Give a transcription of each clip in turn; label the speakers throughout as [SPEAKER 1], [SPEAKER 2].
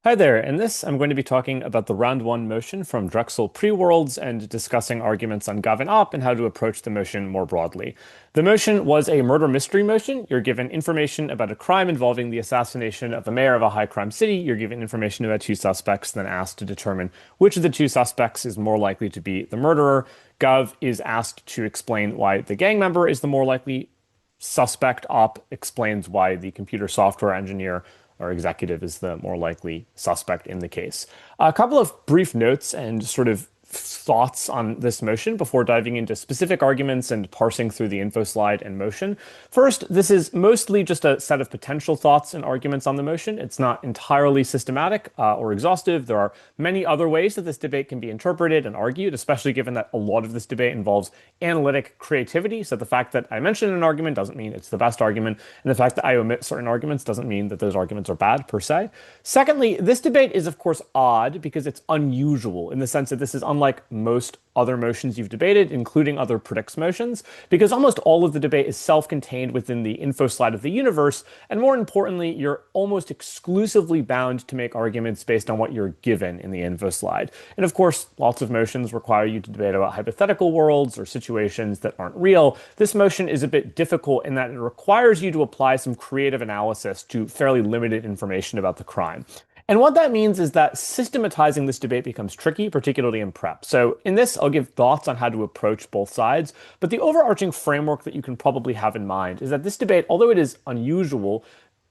[SPEAKER 1] Hi there. In this, I'm going to be talking about the round one motion from Drexel pre-Worlds and discussing arguments on Gov and Op and how to approach the motion more broadly. The motion was a murder mystery motion. You're given information about a crime involving the assassination of the mayor of a high crime city. You're given information about two suspects, then asked to determine which of the two suspects is more likely to be the murderer. Gov is asked to explain why the gang member is the more likely suspect. Op explains why the computer software engineer or executive is the more likely suspect in the case. A couple of brief notes and sort of thoughts on this motion before diving into specific arguments and parsing through the info slide and motion. First, this is mostly just a set of potential thoughts and arguments on the motion. It's not entirely systematic or exhaustive. There are many other ways that this debate can be interpreted and argued, especially given that a lot of this debate involves analytic creativity. So the fact that I mention an argument doesn't mean it's the best argument, and the fact that I omit certain arguments doesn't mean that those arguments are bad per se. Secondly, this debate is of course odd because it's unusual in the sense that this is unlike most other motions you've debated, including other predicts motions, because almost all of the debate is self-contained within the info slide of the universe, and more importantly, you're almost exclusively bound to make arguments based on what you're given in the info slide. And of course, lots of motions require you to debate about hypothetical worlds or situations that aren't real. This motion is a bit difficult in that it requires you to apply some creative analysis to fairly limited information about the crime. And what that means is that systematizing this debate becomes tricky, particularly in prep. So in this, I'll give thoughts on how to approach both sides, but the overarching framework that you can probably have in mind is that this debate, although it is unusual,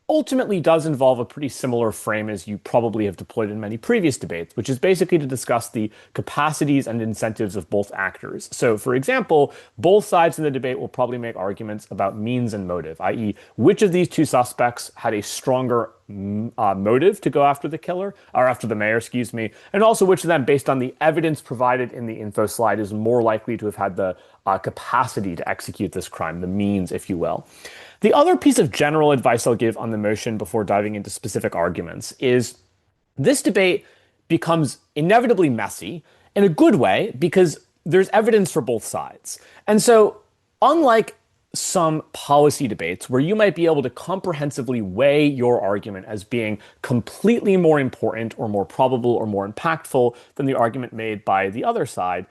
[SPEAKER 1] ultimately does involve a pretty similar frame as you probably have deployed in many previous debates, which is basically to discuss the capacities and incentives of both actors. So, for example, both sides in the debate will probably make arguments about means and motive, i.e., which of these two suspects had a stronger motive to go after the killer, or after the mayor, excuse me, and also which of them, based on the evidence provided in the info slide, is more likely to have had the capacity to execute this crime, the means, if you will. The other piece of general advice I'll give on the motion before diving into specific arguments is this debate becomes inevitably messy in a good way because there's evidence for both sides. And so, unlike some policy debates where you might be able to comprehensively weigh your argument as being completely more important or more probable or more impactful than the argument made by the other side,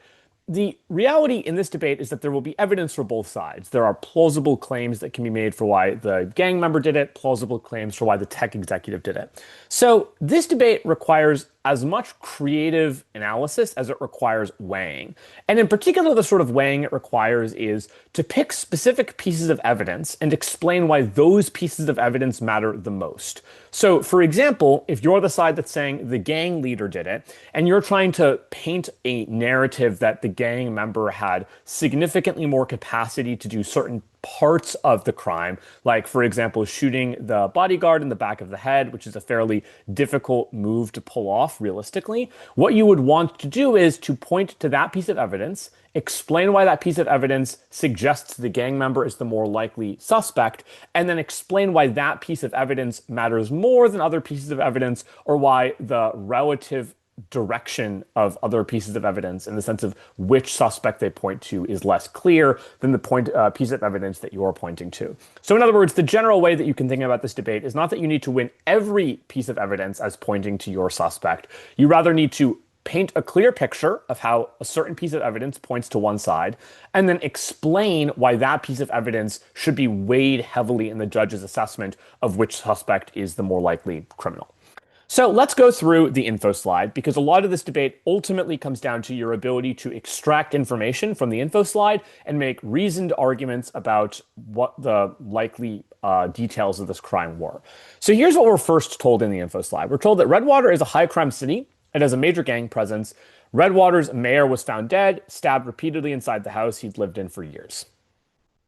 [SPEAKER 1] the reality in this debate is that there will be evidence for both sides. There are plausible claims that can be made for why the gang member did it, plausible claims for why the tech executive did it. So this debate requires as much creative analysis as it requires weighing. And in particular, the sort of weighing it requires is to pick specific pieces of evidence and explain why those pieces of evidence matter the most. So, for example, if you're the side that's saying the gang leader did it, and you're trying to paint a narrative that the gang member had significantly more capacity to do certain parts of the crime, like, for example, shooting the bodyguard in the back of the head, which is a fairly difficult move to pull off realistically, what you would want to do is to point to that piece of evidence, explain why that piece of evidence suggests the gang member is the more likely suspect, and then explain why that piece of evidence matters more than other pieces of evidence, or why the relative direction of other pieces of evidence in the sense of which suspect they point to is less clear than the piece of evidence that you're pointing to. So in other words, the general way that you can think about this debate is not that you need to win every piece of evidence as pointing to your suspect. You rather need to paint a clear picture of how a certain piece of evidence points to one side, and then explain why that piece of evidence should be weighed heavily in the judge's assessment of which suspect is the more likely criminal. So let's go through the info slide because a lot of this debate ultimately comes down to your ability to extract information from the info slide and make reasoned arguments about what the likely details of this crime were. So here's what we're first told in the info slide. We're told that Redwater is a high crime city. It has a major gang presence. Redwater's mayor was found dead, stabbed repeatedly inside the house he'd lived in for years.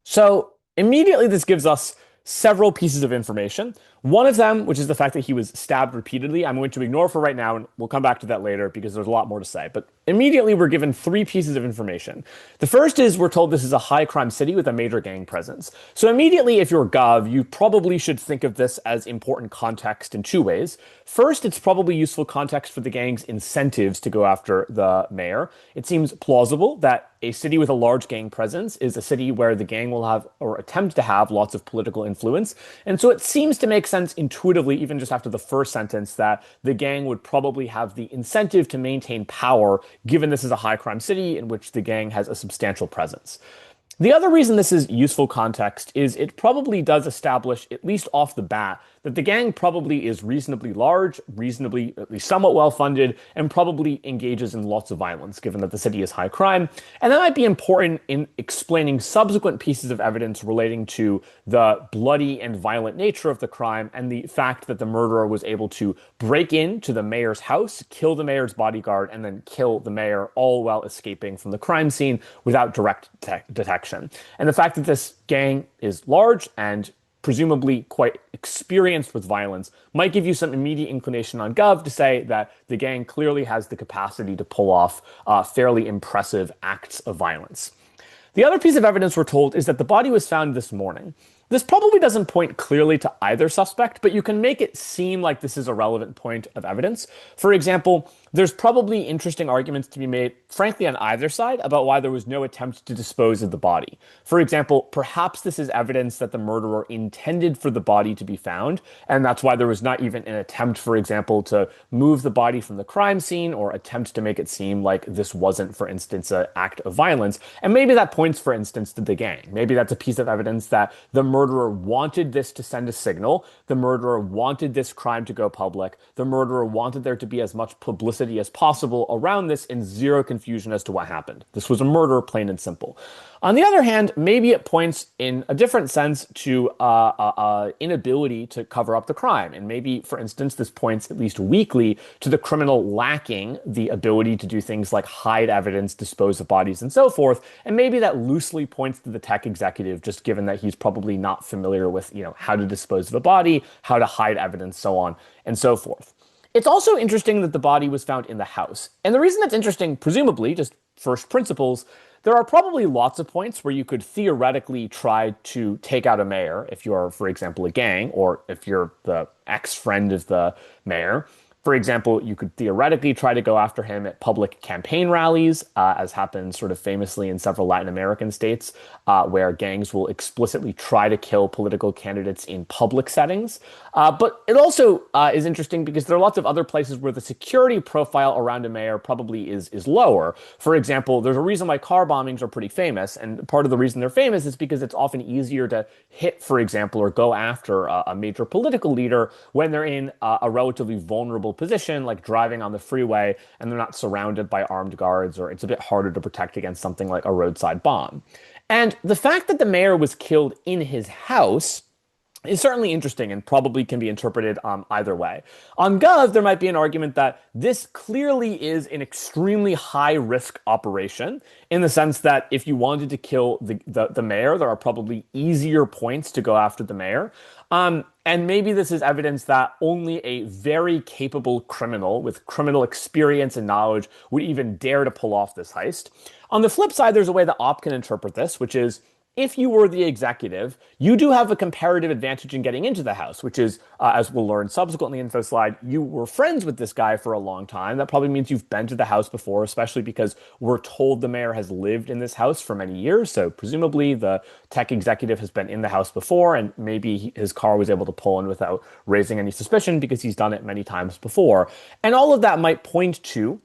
[SPEAKER 1] So immediately this gives us several pieces of information. One of them, which is the fact that he was stabbed repeatedly, I'm going to ignore for right now, and we'll come back to that later because there's a lot more to say. But immediately we're given three pieces of information. The first is we're told this is a high crime city with a major gang presence. So immediately, if you're Gov, you probably should think of this as important context in two ways. First, it's probably useful context for the gang's incentives to go after the mayor. It seems plausible that a city with a large gang presence is a city where the gang will have or attempt to have lots of political influence. And so it seems to make makes sense intuitively, even just after the first sentence, that the gang would probably have the incentive to maintain power, given this is a high crime city in which the gang has a substantial presence. The other reason this is useful context is it probably does establish, at least off the bat, that the gang probably is reasonably large, reasonably, at least somewhat well-funded, and probably engages in lots of violence, given that the city is high crime. And that might be important in explaining subsequent pieces of evidence relating to the bloody and violent nature of the crime and the fact that the murderer was able to break into the mayor's house, kill the mayor's bodyguard, and then kill the mayor, all while escaping from the crime scene without direct detection. And the fact that this gang is large and presumably quite experienced with violence, might give you some immediate inclination on Gov to say that the gang clearly has the capacity to pull off fairly impressive acts of violence. The other piece of evidence we're told is that the body was found this morning. This probably doesn't point clearly to either suspect, but you can make it seem like this is a relevant point of evidence. For example, there's probably interesting arguments to be made, frankly, on either side about why there was no attempt to dispose of the body. For example, perhaps this is evidence that the murderer intended for the body to be found, and that's why there was not even an attempt, for example, to move the body from the crime scene or attempt to make it seem like this wasn't, for instance, an act of violence. And maybe that points, for instance, to the gang. Maybe that's a piece of evidence that the murderer wanted this to send a signal. The murderer wanted this crime to go public. The murderer wanted there to be as much publicity as possible around this and zero confusion as to what happened. This was a murder, plain and simple. On the other hand, maybe it points in a different sense to inability to cover up the crime. And maybe, for instance, this points at least weakly to the criminal lacking the ability to do things like hide evidence, dispose of bodies, and so forth. And maybe that loosely points to the tech executive, just given that he's probably not familiar with, how to dispose of a body, how to hide evidence, so on and so forth. It's also interesting that the body was found in the house. And the reason that's interesting, presumably, just first principles, there are probably lots of points where you could theoretically try to take out a mayor if you're, for example, a gang, or if you're the ex-friend of the mayor. For example, you could theoretically try to go after him at public campaign rallies, as happens sort of famously in several Latin American states, where gangs will explicitly try to kill political candidates in public settings. But it also is interesting because there are lots of other places where the security profile around a mayor probably is lower. For example, there's a reason why car bombings are pretty famous, and part of the reason they're famous is because it's often easier to hit, for example, or go after a major political leader when they're in a relatively vulnerable position, like driving on the freeway, and they're not surrounded by armed guards, or it's a bit harder to protect against something like a roadside bomb. And the fact that the mayor was killed in his house is certainly interesting and probably can be interpreted either way. On Gov, there might be an argument that this clearly is an extremely high-risk operation, in the sense that if you wanted to kill the mayor, there are probably easier points to go after the mayor. And maybe this is evidence that only a very capable criminal with criminal experience and knowledge would even dare to pull off this heist. On the flip side, there's a way that Op can interpret this, which is, if you were the executive, you do have a comparative advantage in getting into the house, which is, as we'll learn subsequently in the info slide, you were friends with this guy for a long time. That probably means you've been to the house before, especially because we're told the mayor has lived in this house for many years. So presumably the tech executive has been in the house before, and maybe his car was able to pull in without raising any suspicion because he's done it many times before. And all of that might point to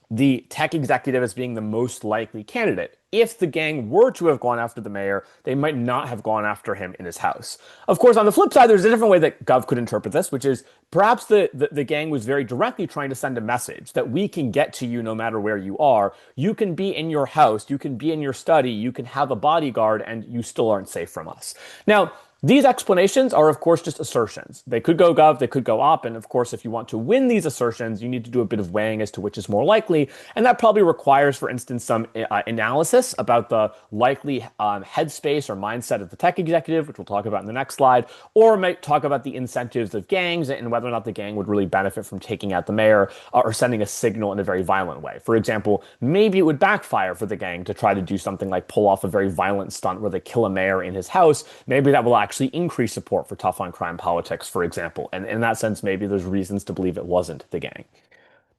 [SPEAKER 1] the tech executive as being the most likely candidate. If the gang were to have gone after the mayor, they might not have gone after him in his house. Of course, on the flip side, there's a different way that Gov could interpret this, which is perhaps the gang was very directly trying to send a message that we can get to you no matter where you are. You can be in your house, you can be in your study, you can have a bodyguard, and you still aren't safe from us. Now, these explanations are, of course, just assertions. They could go Gov, they could go Op, and of course, if you want to win these assertions, you need to do a bit of weighing as to which is more likely, and that probably requires, for instance, some analysis about the likely headspace or mindset of the tech executive, which we'll talk about in the next slide, or might talk about the incentives of gangs and whether or not the gang would really benefit from taking out the mayor or sending a signal in a very violent way. For example, maybe it would backfire for the gang to try to do something like pull off a very violent stunt where they kill a mayor in his house. Maybe that will actually increase support for tough on crime politics, for example. And in that sense, maybe there's reasons to believe it wasn't the gang.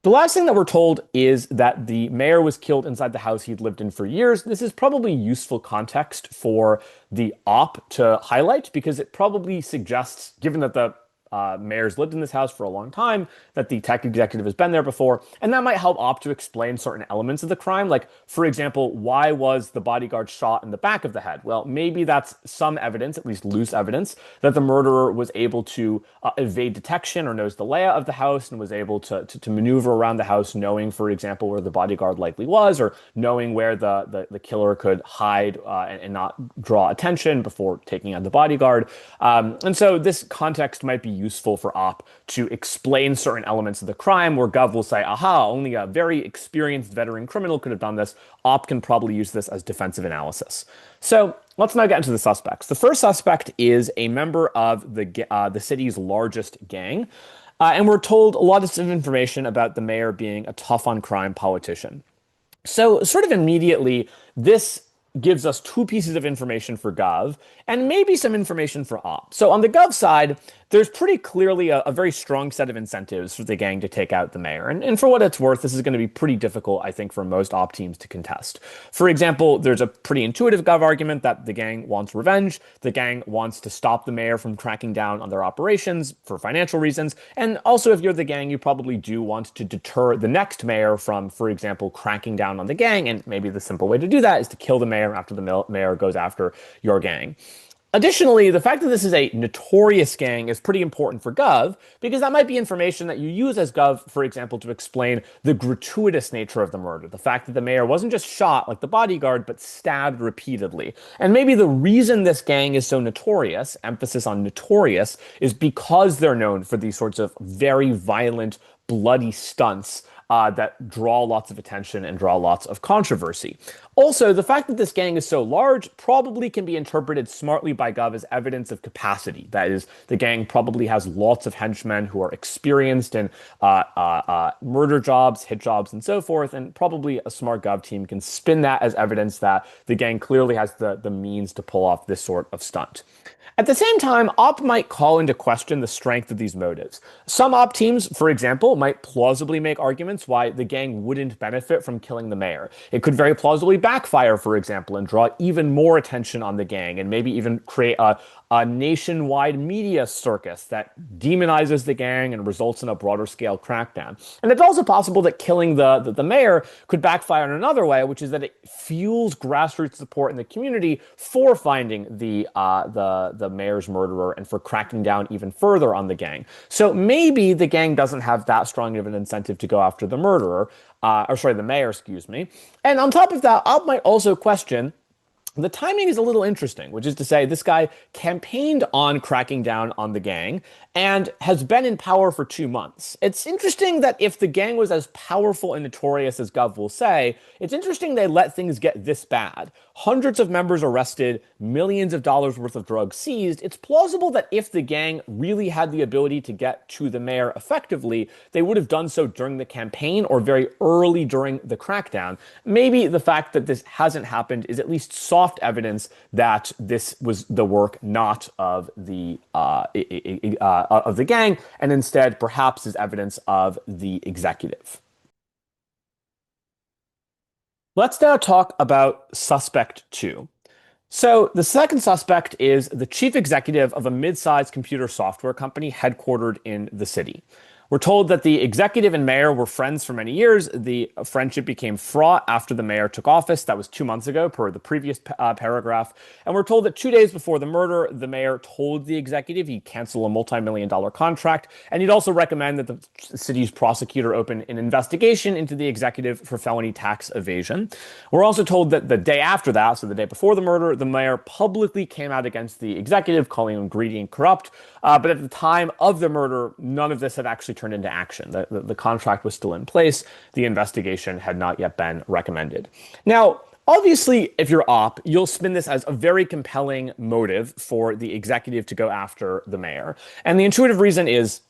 [SPEAKER 1] The last thing that we're told is that the mayor was killed inside the house he'd lived in for years. This is probably useful context for the op to highlight because it probably suggests, given that the mayor's lived in this house for a long time, that the tech executive has been there before, and that might help op to explain certain elements of the crime. Like, for example, why was the bodyguard shot in the back of the head? Well, maybe that's some evidence, at least loose evidence, that the murderer was able to evade detection or knows the layout of the house and was able to maneuver around the house, knowing, for example, where the bodyguard likely was, or knowing where the killer could hide and not draw attention before taking out the bodyguard. And so this context might be useful for op to explain certain elements of the crime where Gov will say, aha, only a very experienced veteran criminal could have done this. Op can probably use this as defensive analysis. So let's now get into the suspects. The first suspect is a member of the city's largest gang. And we're told a lot of information about the mayor being a tough on crime politician. So sort of immediately, this gives us two pieces of information for Gov and maybe some information for op. So on the Gov side, there's pretty clearly a very strong set of incentives for the gang to take out the mayor. And for what it's worth, this is going to be pretty difficult, I think, for most op teams to contest. For example, there's a pretty intuitive Gov argument that the gang wants revenge. The gang wants to stop the mayor from cracking down on their operations for financial reasons. And also, if you're the gang, you probably do want to deter the next mayor from, for example, cracking down on the gang. And maybe the simple way to do that is to kill the mayor after the mayor goes after your gang. Additionally, the fact that this is a notorious gang is pretty important for Gov because that might be information that you use as Gov, for example, to explain the gratuitous nature of the murder. The fact that the mayor wasn't just shot like the bodyguard, but stabbed repeatedly. And maybe the reason this gang is so notorious, emphasis on notorious, is because they're known for these sorts of very violent, bloody stunts that draw lots of attention and draw lots of controversy. Also, the fact that this gang is so large probably can be interpreted smartly by Gov as evidence of capacity. That is, the gang probably has lots of henchmen who are experienced in murder jobs, hit jobs, and so forth, and probably a smart Gov team can spin that as evidence that the gang clearly has the means to pull off this sort of stunt. At the same time, op might call into question the strength of these motives. Some op teams, for example, might plausibly make arguments why the gang wouldn't benefit from killing the mayor. It could very plausibly backfire, for example, and draw even more attention on the gang and maybe even create a nationwide media circus that demonizes the gang and results in a broader scale crackdown. And it's also possible that killing the mayor could backfire in another way, which is that it fuels grassroots support in the community for finding the mayor's murderer and for cracking down even further on the gang. So maybe the gang doesn't have that strong of an incentive to go after the murderer, the mayor, excuse me. And on top of that, op might also question the timing is a little interesting, which is to say this guy campaigned on cracking down on the gang and has been in power for 2 months. It's interesting that if the gang was as powerful and notorious as Gov will say, it's interesting they let things get this bad. Hundreds of members arrested, millions of dollars worth of drugs seized. It's plausible that if the gang really had the ability to get to the mayor effectively, they would have done so during the campaign or very early during the crackdown. Maybe the fact that this hasn't happened is at least soft evidence that this was the work not of the gang, and instead perhaps is evidence of the executive. Let's now talk about suspect 2. So the second suspect is the chief executive of a mid-sized computer software company headquartered in the city. We're told that the executive and mayor were friends for many years. The friendship became fraught after the mayor took office. That was 2 months ago, per the previous paragraph. And we're told that 2 days before the murder, the mayor told the executive he'd cancel a multi-million-dollar contract, and he'd also recommend that the city's prosecutor open an investigation into the executive for felony tax evasion. We're also told that the day after that, so the day before the murder, the mayor publicly came out against the executive, calling him greedy and corrupt. But at the time of the murder, none of this had actually turned into action. The contract was still in place. The investigation had not yet been recommended. Now, obviously, if you're op, you'll spin this as a very compelling motive for the executive to go after the mayor. And the intuitive reason is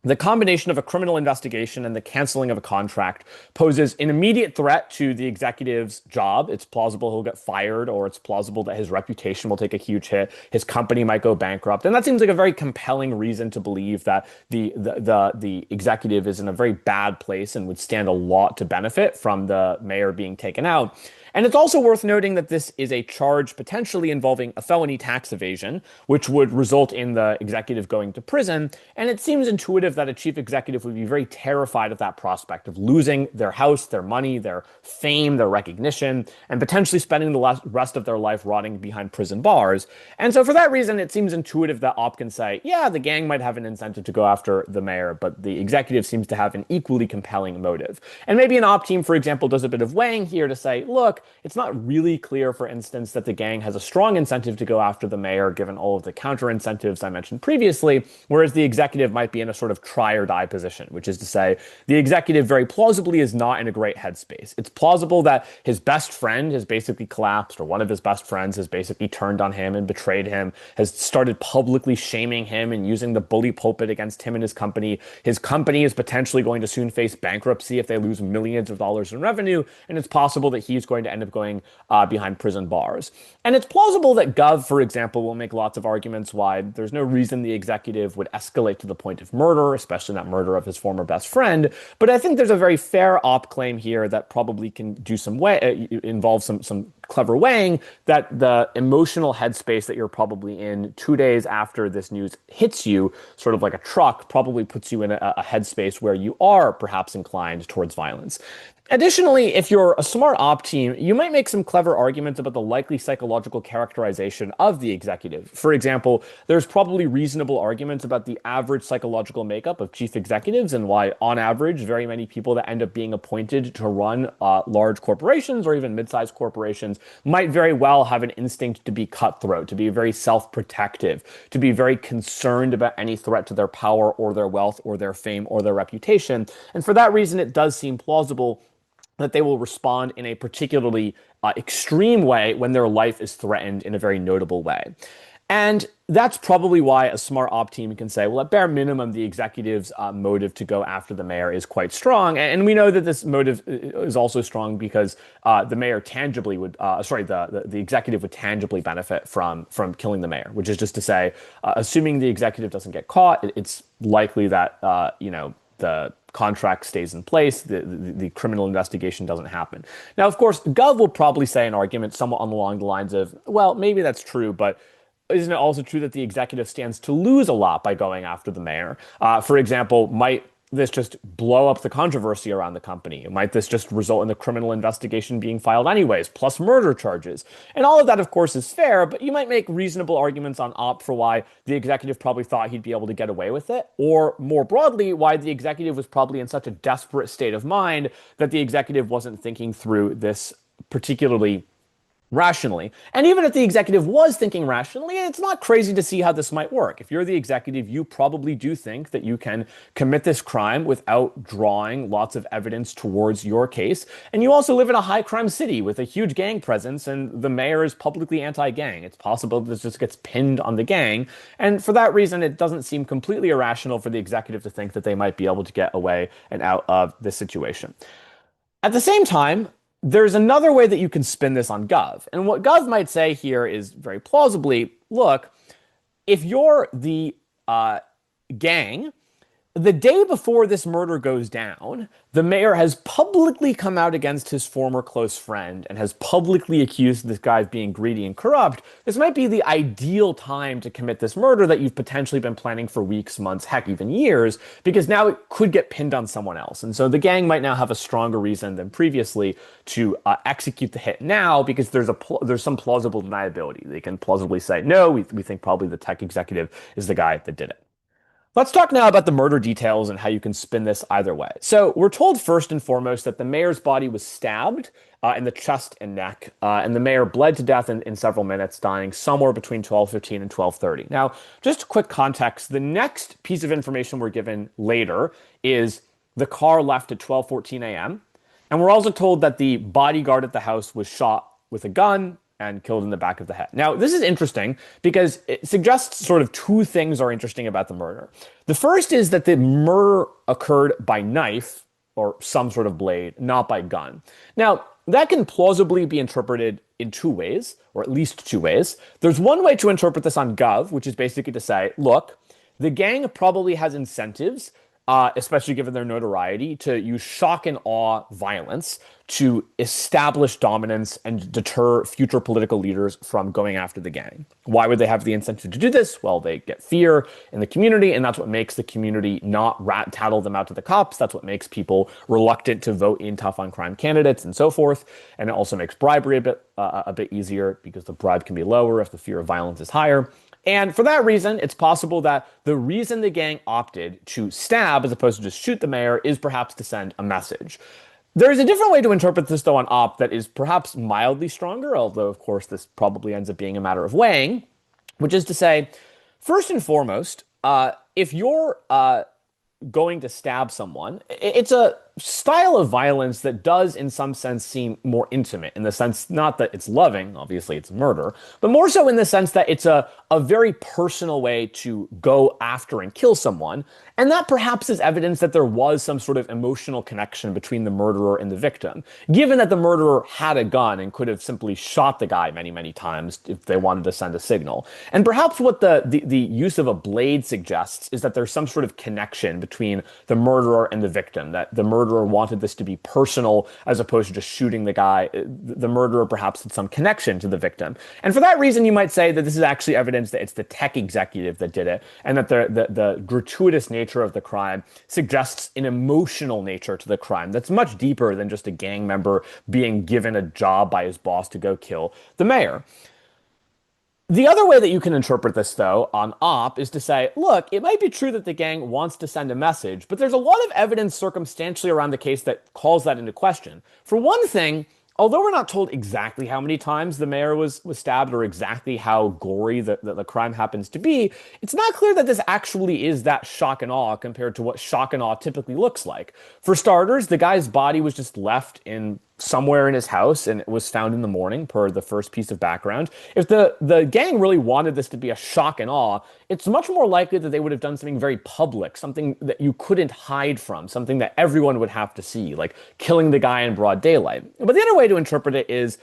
[SPEAKER 1] The combination of a criminal investigation and the canceling of a contract poses an immediate threat to the executive's job. It's plausible he'll get fired, or it's plausible that his reputation will take a huge hit. His company might go bankrupt. And that seems like a very compelling reason to believe that the executive is in a very bad place and would stand a lot to benefit from the mayor being taken out. And it's also worth noting that this is a charge potentially involving a felony tax evasion, which would result in the executive going to prison. And it seems intuitive that a chief executive would be very terrified of that prospect of losing their house, their money, their fame, their recognition, and potentially spending the rest of their life rotting behind prison bars. And so for that reason, it seems intuitive that Op can say, yeah, the gang might have an incentive to go after the mayor, but the executive seems to have an equally compelling motive. And maybe an Op team, for example, does a bit of weighing here to say, look, it's not really clear, for instance, that the gang has a strong incentive to go after the mayor, given all of the counter incentives I mentioned previously, whereas the executive might be in a sort of try or die position, which is to say the executive very plausibly is not in a great headspace. It's plausible that his best friend has basically collapsed, or one of his best friends has basically turned on him and betrayed him, has started publicly shaming him and using the bully pulpit against him and his company. His company is potentially going to soon face bankruptcy if they lose millions of dollars in revenue, and it's possible that he's going to end up going behind prison bars. And it's plausible that Gov, for example, will make lots of arguments why there's no reason the executive would escalate to the point of murder, especially that murder of his former best friend. But I think there's a very fair op claim here that probably can do some involve some clever weighing, that the emotional headspace that you're probably in 2 days after this news hits you, sort of like a truck, probably puts you in a headspace where you are perhaps inclined towards violence. Additionally, if you're a smart op team, you might make some clever arguments about the likely psychological characterization of the executive. For example, there's probably reasonable arguments about the average psychological makeup of chief executives and why, on average, very many people that end up being appointed to run large corporations or even mid-sized corporations might very well have an instinct to be cutthroat, to be very self-protective, to be very concerned about any threat to their power or their wealth or their fame or their reputation. And for that reason, it does seem plausible that they will respond in a particularly extreme way when their life is threatened in a very notable way. And that's probably why a smart op team can say, well, at bare minimum, the executive's motive to go after the mayor is quite strong. And we know that this motive is also strong because the mayor tangibly would, the executive would tangibly benefit from killing the mayor, which is just to say, assuming the executive doesn't get caught, it's likely that, the contract stays in place, the criminal investigation doesn't happen. Now, of course, Gov will probably say an argument somewhat along the lines of, well, maybe that's true, but isn't it also true that the executive stands to lose a lot by going after the mayor? For example, might this just blow up the controversy around the company? Might this just result in the criminal investigation being filed anyways, plus murder charges? And all of that, of course, is fair, but you might make reasonable arguments on op for why the executive probably thought he'd be able to get away with it, or more broadly, why the executive was probably in such a desperate state of mind that the executive wasn't thinking through this particularly rationally. And even if the executive was thinking rationally, it's not crazy to see how this might work. If you're the executive, you probably do think that you can commit this crime without drawing lots of evidence towards your case. And you also live in a high crime city with a huge gang presence, and the mayor is publicly anti-gang. It's possible that this just gets pinned on the gang. And for that reason, it doesn't seem completely irrational for the executive to think that they might be able to get away and out of this situation. At the same time, there's another way that you can spin this on Gov. And what Gov might say here is very plausibly, look, if you're the gang, the day before this murder goes down, the mayor has publicly come out against his former close friend and has publicly accused this guy of being greedy and corrupt. This might be the ideal time to commit this murder that you've potentially been planning for weeks, months, heck, even years, because now it could get pinned on someone else. And so the gang might now have a stronger reason than previously to execute the hit now, because there's some plausible deniability. They can plausibly say, no, we think probably the tech executive is the guy that did it. Let's talk now about the murder details and how you can spin this either way. So we're told first and foremost that the mayor's body was stabbed in the chest and neck, and the mayor bled to death in several minutes, dying somewhere between 12:15 and 12:30. Now, just quick context, the next piece of information we're given later is the car left at 12:14 a.m., and we're also told that the bodyguard at the house was shot with a gun and killed in the back of the head. Now, this is interesting because it suggests sort of two things are interesting about the murder. The first is that the murder occurred by knife or some sort of blade, not by gun. Now, that can plausibly be interpreted in two ways, or at least two ways. There's one way to interpret this on Gov, which is basically to say, look, the gang probably has incentives, especially given their notoriety, to use shock and awe violence to establish dominance and deter future political leaders from going after the gang. Why would they have the incentive to do this? Well, they get fear in the community, and that's what makes the community not rat-tattle them out to the cops. That's what makes people reluctant to vote in tough-on-crime candidates and so forth. And it also makes bribery a bit easier because the bribe can be lower if the fear of violence is higher. And for that reason, it's possible that the reason the gang opted to stab as opposed to just shoot the mayor is perhaps to send a message. There is a different way to interpret this, though, on op that is perhaps mildly stronger, although, of course, this probably ends up being a matter of weighing, which is to say, first and foremost, if you're going to stab someone, it's a style of violence that does, in some sense, seem more intimate, in the sense not that it's loving, obviously it's murder, but more so in the sense that it's a very personal way to go after and kill someone. And that perhaps is evidence that there was some sort of emotional connection between the murderer and the victim, given that the murderer had a gun and could have simply shot the guy many, many times if they wanted to send a signal. And perhaps what the use of a blade suggests is that there's some sort of connection between the murderer and the victim, that the murderer wanted this to be personal as opposed to just shooting the guy. The murderer perhaps had some connection to the victim. And for that reason, you might say that this is actually evidence that it's the tech executive that did it, and that the gratuitous nature of the crime suggests an emotional nature to the crime that's much deeper than just a gang member being given a job by his boss to go kill the mayor. The other way that you can interpret this, though, on op is to say, look, it might be true that the gang wants to send a message, but there's a lot of evidence circumstantially around the case that calls that into question. For one thing, although we're not told exactly how many times the mayor was stabbed or exactly how gory the crime happens to be, it's not clear that this actually is that shock and awe compared to what shock and awe typically looks like. For starters, the guy's body was just left in somewhere in his house, and it was found in the morning, per the first piece of background. If the gang really wanted this to be a shock and awe, it's much more likely that they would have done something very public, something that you couldn't hide from, something that everyone would have to see, like killing the guy in broad daylight. But the other way to interpret it is,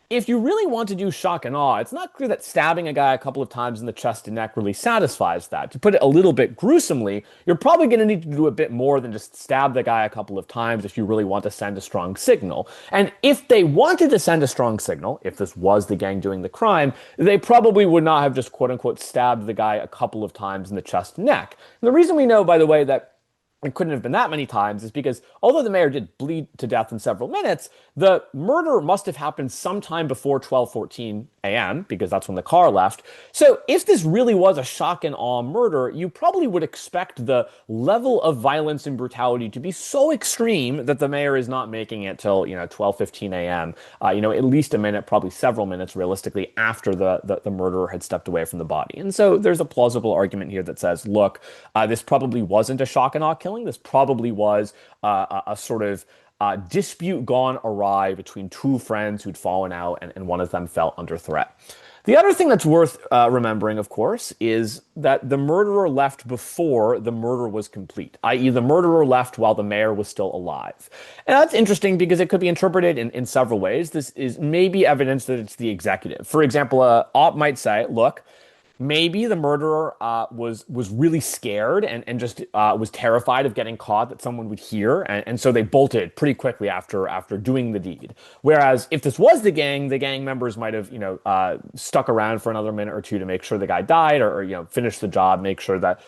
[SPEAKER 1] if you really want to do shock and awe, it's not clear that stabbing a guy a couple of times in the chest and neck really satisfies that. To put it a little bit gruesomely, you're probably going to need to do a bit more than just stab the guy a couple of times if you really want to send a strong signal. And if they wanted to send a strong signal, if this was the gang doing the crime, they probably would not have just quote-unquote stabbed the guy a couple of times in the chest and neck. And the reason we know, by the way, that it couldn't have been that many times is because although the mayor did bleed to death in several minutes, the murder must have happened sometime before 12:14 a.m. because that's when the car left. So if this really was a shock and awe murder, you probably would expect the level of violence and brutality to be so extreme that the mayor is not making it till 12:15 a.m. At least a minute, probably several minutes realistically after the murderer had stepped away from the body. And so there's a plausible argument here that says, look, this probably wasn't a shock and awe killing. This probably was a sort of dispute gone awry between two friends who'd fallen out, and one of them felt under threat. The other thing that's worth remembering, of course, is that the murderer left before the murder was complete, i.e. the murderer left while the mayor was still alive. And that's interesting because it could be interpreted in several ways. This is maybe evidence that it's the executive. For example, op might say, look, maybe the murderer was really scared and just was terrified of getting caught, that someone would hear, and so they bolted pretty quickly after doing the deed. Whereas if this was the gang members might have stuck around for another minute or two to make sure the guy died, or finish the job, make sure that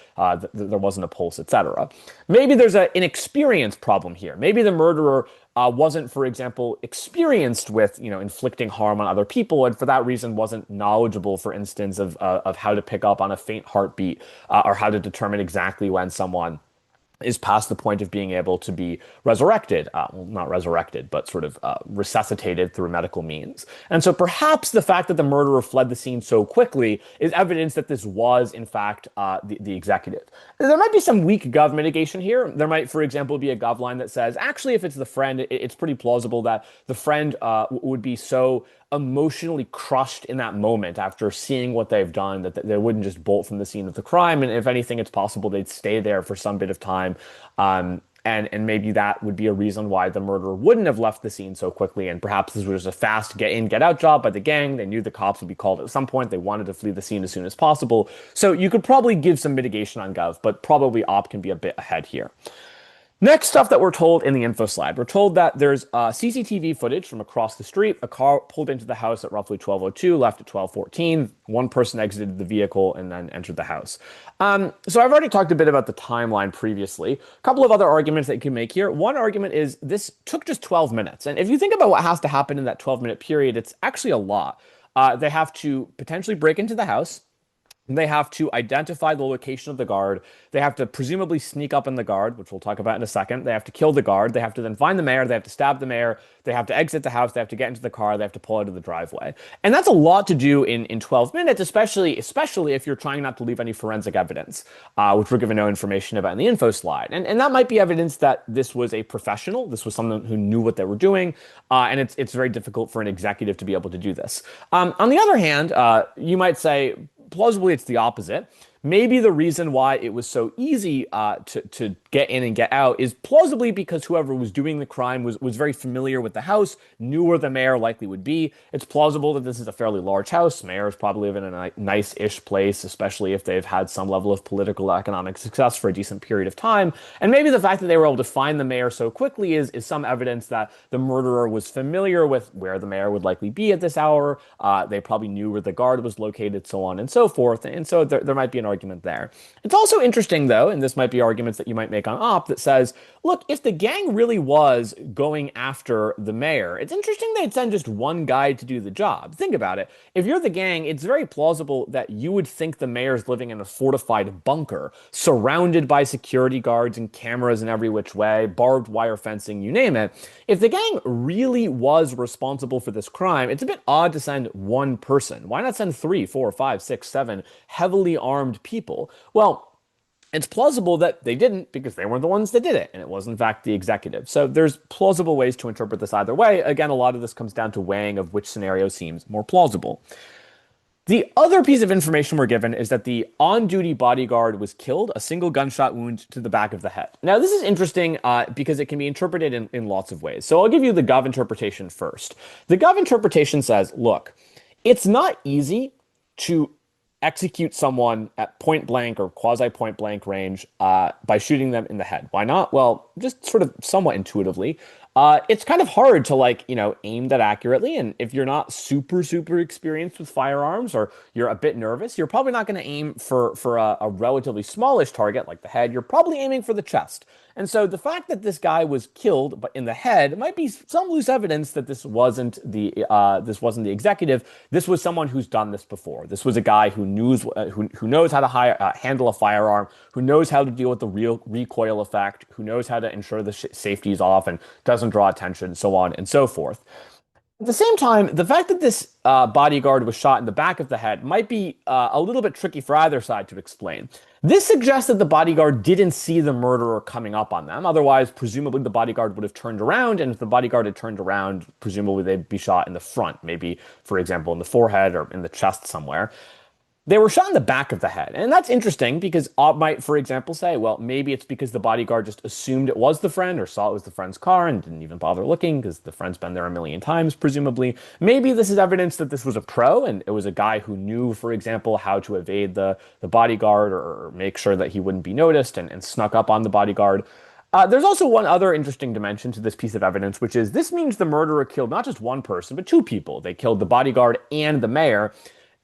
[SPEAKER 1] there wasn't a pulse, etc. Maybe there's an inexperience problem here. Maybe the murderer wasn't, for example, experienced with, inflicting harm on other people, and for that reason wasn't knowledgeable, for instance, of how to pick up on a faint heartbeat, or how to determine exactly when someone is past the point of being able to be resurrected. Well, not resurrected, but sort of resuscitated through medical means. And so perhaps the fact that the murderer fled the scene so quickly is evidence that this was, in fact, the executive. There might be some weak gov mitigation here. There might, for example, be a gov line that says, actually, if it's the friend, it's pretty plausible that the friend would be so emotionally crushed in that moment after seeing what they've done, that they wouldn't just bolt from the scene of the crime. And if anything, it's possible they'd stay there for some bit of time. And maybe that would be a reason why the murderer wouldn't have left the scene so quickly. And perhaps this was a fast get in, get out job by the gang. They knew the cops would be called at some point. They wanted to flee the scene as soon as possible. So you could probably give some mitigation on Gov, but probably Op can be a bit ahead here. Next stuff that we're told in the info slide. We're told that there's CCTV footage from across the street. A car pulled into the house at roughly 12:02, left at 12:14. One person exited the vehicle and then entered the house. So I've already talked a bit about the timeline previously. A couple of other arguments that you can make here. One argument is this took just 12 minutes. And if you think about what has to happen in that 12-minute period, it's actually a lot. They have to potentially break into the house. They have to identify the location of the guard. They have to presumably sneak up in the guard, which we'll talk about in a second. They have to kill the guard. They have to then find the mayor. They have to stab the mayor. They have to exit the house. They have to get into the car. They have to pull out of the driveway. And that's a lot to do in 12 minutes, especially if you're trying not to leave any forensic evidence, which we're given no information about in the info slide. And that might be evidence that this was a professional. This was someone who knew what they were doing. And it's very difficult for an executive to be able to do this. On the other hand, you might say, plausibly, it's the opposite. Maybe the reason why it was so easy to get in and get out is plausibly because whoever was doing the crime was very familiar with the house, knew where the mayor likely would be. It's plausible that this is a fairly large house. Mayors probably live in a nice-ish place, especially if they've had some level of political economic success for a decent period of time. And maybe the fact that they were able to find the mayor so quickly is some evidence that the murderer was familiar with where the mayor would likely be at this hour. They probably knew where the guard was located, so on and so forth. And so there might be an argument there. It's also interesting, though, and this might be arguments that you might make on Op, that says, look, if the gang really was going after the mayor, it's interesting they'd send just one guy to do the job. Think about it. If you're the gang, it's very plausible that you would think the mayor's living in a fortified bunker, surrounded by security guards and cameras in every which way, barbed wire fencing, you name it. If the gang really was responsible for this crime, it's a bit odd to send one person. Why not send 3, 4, 5, 6, 7 heavily armed people? Well, it's plausible that they didn't because they weren't the ones that did it, and it was in fact the executive. So there's plausible ways to interpret this either way. Again, a lot of this comes down to weighing of which scenario seems more plausible. The other piece of information we're given is that the on-duty bodyguard was killed, a single gunshot wound to the back of the head. Now, this is interesting because it can be interpreted in lots of ways. So I'll give you the Gov interpretation first. The Gov interpretation says, look, it's not easy to execute someone at point blank or quasi point blank range by shooting them in the head. Why not? Well, just sort of somewhat intuitively. It's kind of hard to aim that accurately. And if you're not super experienced with firearms or you're a bit nervous, you're probably not going to aim for a relatively smallish target like the head. You're probably aiming for the chest. And so the fact that this guy was killed but in the head might be some loose evidence that this wasn't the executive. This was someone who's done this before. This was a guy who knows how to handle a firearm, who knows how to deal with the real recoil effect, who knows how to ensure the safety is off and doesn't draw attention, so on and so forth. At the same time, the fact that this bodyguard was shot in the back of the head might be a little bit tricky for either side to explain. This suggests that the bodyguard didn't see the murderer coming up on them. Otherwise, presumably the bodyguard would have turned around, and if the bodyguard had turned around, presumably they'd be shot in the front, maybe, for example, in the forehead or in the chest somewhere. They were shot in the back of the head. And that's interesting because Ob might, for example, say, well, maybe it's because the bodyguard just assumed it was the friend or saw it was the friend's car and didn't even bother looking because the friend's been there a million times, presumably. Maybe this is evidence that this was a pro and it was a guy who knew, for example, how to evade the bodyguard or make sure that he wouldn't be noticed and snuck up on the bodyguard. There's also one other interesting dimension to this piece of evidence, which is this means the murderer killed not just one person, but two people. They killed the bodyguard and the mayor.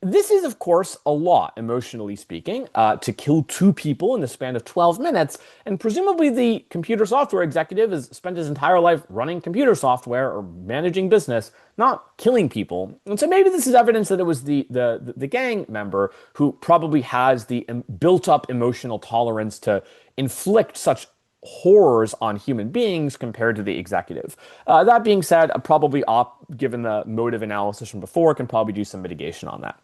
[SPEAKER 1] This is, of course, a lot, emotionally speaking, to kill two people in the span of 12 minutes, and presumably the computer software executive has spent his entire life running computer software or managing business, not killing people. And so maybe this is evidence that it was the gang member who probably has the built-up emotional tolerance to inflict such horrors on human beings compared to the executive. That being said, probably Op, given the motive analysis from before, can probably do some mitigation on that.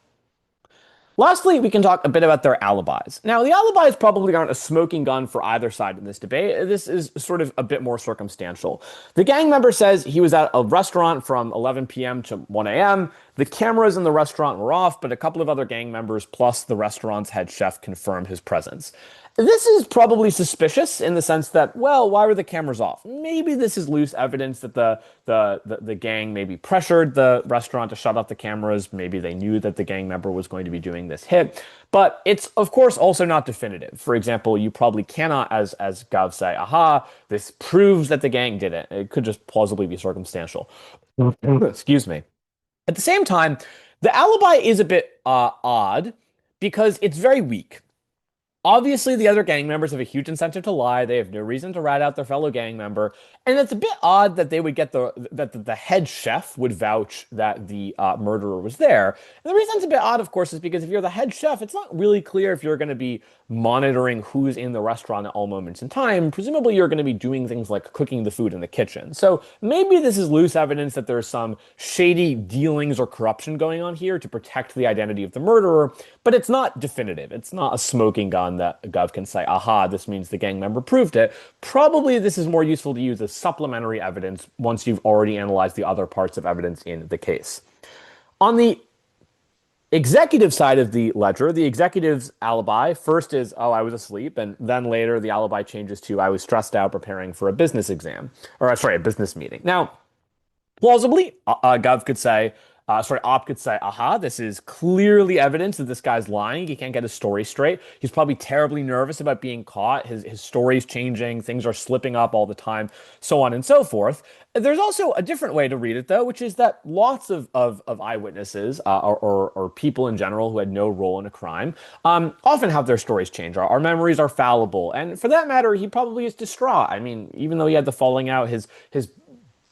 [SPEAKER 1] Lastly, we can talk a bit about their alibis. Now, the alibis probably aren't a smoking gun for either side in this debate. This is sort of a bit more circumstantial. The gang member says he was at a restaurant from 11 p.m. to 1 a.m. The cameras in the restaurant were off, but a couple of other gang members plus the restaurant's head chef confirmed his presence. This is probably suspicious in the sense that, well, why were the cameras off? Maybe this is loose evidence that the gang maybe pressured the restaurant to shut off the cameras. Maybe they knew that the gang member was going to be doing this hit. But it's, of course, also not definitive. For example, you probably cannot, as Gav say, aha, this proves that the gang did it. It could just plausibly be circumstantial. Excuse me. At the same time, the alibi is a bit odd because it's very weak. Obviously, the other gang members have a huge incentive to lie. They have no reason to rat out their fellow gang member. And it's a bit odd that they would get that the head chef would vouch that the murderer was there. And the reason it's a bit odd, of course, is because if you're the head chef, it's not really clear if you're going to be monitoring who's in the restaurant at all moments in time. Presumably, you're going to be doing things like cooking the food in the kitchen. So maybe this is loose evidence that there's some shady dealings or corruption going on here to protect the identity of the murderer, but it's not definitive. It's not a smoking gun that Gov can say, aha, this means the gang member proved it. Probably this is more useful to use as supplementary evidence once you've already analyzed the other parts of evidence in the case. On the executive side of the ledger, the executive's alibi first is, oh, I was asleep, and then later the alibi changes to, I was stressed out preparing for a business exam, or sorry, a business meeting. Now, plausibly, Gov could say, Op could say, aha, this is clearly evidence that this guy's lying. He can't get his story straight. He's probably terribly nervous about being caught. His story's changing. Things are slipping up all the time, so on and so forth. There's also a different way to read it, though, which is that lots of eyewitnesses or people in general who had no role in a crime often have their stories change. Our memories are fallible. And for that matter, he probably is distraught. I mean, even though he had the falling out, his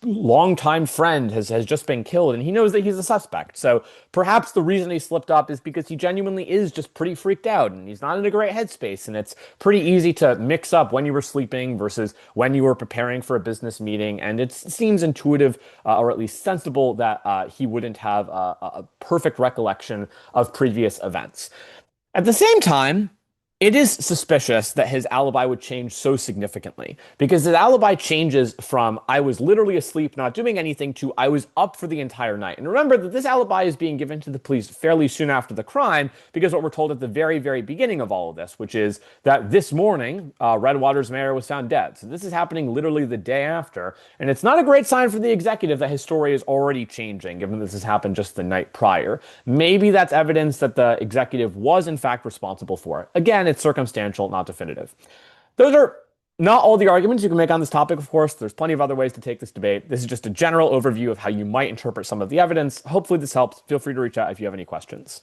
[SPEAKER 1] longtime friend has just been killed, and he knows that he's a suspect. So perhaps the reason he slipped up is because he genuinely is just pretty freaked out, and he's not in a great headspace, and it's pretty easy to mix up when you were sleeping versus when you were preparing for a business meeting, and it seems intuitive, or at least sensible, that he wouldn't have a perfect recollection of previous events. At the same time, it is suspicious that his alibi would change so significantly, because his alibi changes from I was literally asleep not doing anything to I was up for the entire night. And remember that this alibi is being given to the police fairly soon after the crime, because what we're told at the very, very beginning of all of this, which is that this morning, Redwater's mayor was found dead. So this is happening literally the day after. And it's not a great sign for the executive that his story is already changing, given that this has happened just the night prior. Maybe that's evidence that the executive was in fact responsible for it. Again, it's circumstantial, not definitive. Those are not all the arguments you can make on this topic, of course. There's plenty of other ways to take this debate. This is just a general overview of how you might interpret some of the evidence. Hopefully this helps. Feel free to reach out if you have any questions.